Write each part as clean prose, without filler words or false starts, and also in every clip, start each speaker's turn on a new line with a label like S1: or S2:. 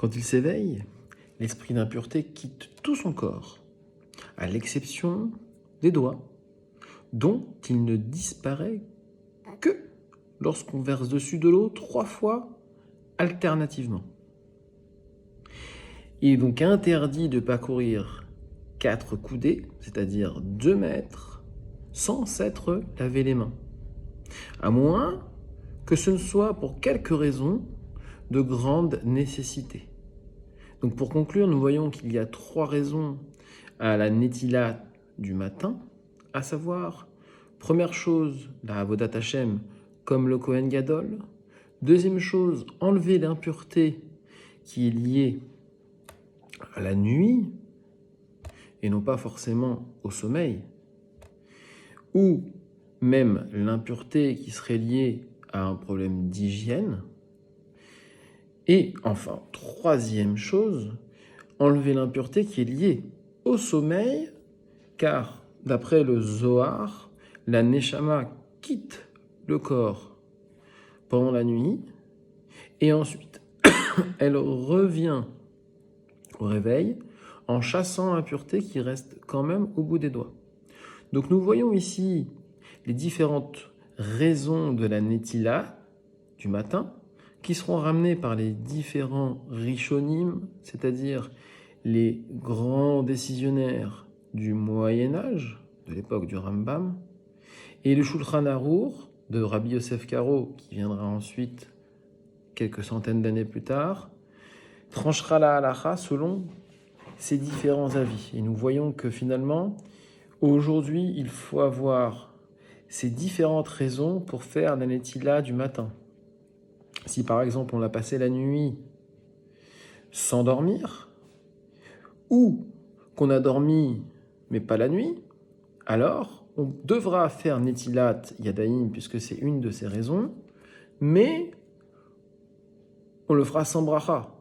S1: Quand il s'éveille, l'esprit d'impureté quitte tout son corps, à l'exception des doigts, dont il ne disparaît que lorsqu'on verse dessus de l'eau 3 fois alternativement. Il est donc interdit de parcourir 4 coudées, c'est-à-dire 2 mètres, sans s'être lavé les mains, à moins que ce ne soit pour quelque raison de grande nécessité. Donc pour conclure, nous voyons qu'il y a 3 raisons à la Netila du matin, à savoir, première chose, la Avodat Hashem, comme le Kohen Gadol. Deuxième chose, enlever l'impureté qui est liée à la nuit, et non pas forcément au sommeil, ou même l'impureté qui serait liée à un problème d'hygiène. Et enfin, troisième chose, enlever l'impureté qui est liée au sommeil, car d'après le Zohar, la Neshama quitte le corps pendant la nuit, et ensuite elle revient au réveil en chassant l'impureté qui reste quand même au bout des doigts. Donc nous voyons ici les différentes raisons de la Netila du matin qui seront ramenées par les différents Rishonim, c'est-à-dire les grands décisionnaires du Moyen-Âge, de l'époque du Rambam, et le Shulchan Arour de Rabbi Yosef Karo, qui viendra ensuite quelques centaines d'années plus tard, tranchera la halacha selon ces différents avis. Et nous voyons que finalement, aujourd'hui, il faut avoir ces différentes raisons pour faire la Netila du matin. Si par exemple on a passé la nuit sans dormir, ou qu'on a dormi mais pas la nuit, alors on devra faire Netilat Yadayim puisque c'est une de ces raisons, mais on le fera sans bracha.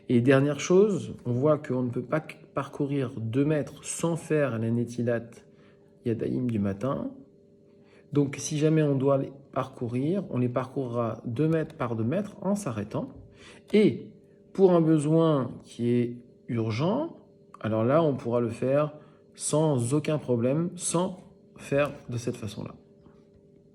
S1: Et dernière chose, on voit qu'on ne peut pas parcourir 2 mètres sans faire la Netilat Yadayim du matin. Donc si jamais on doit les parcourir, on les parcourra 2 mètres par 2 mètres en s'arrêtant. Et pour un besoin qui est urgent, alors là on pourra le faire sans aucun problème, sans faire de cette façon-là.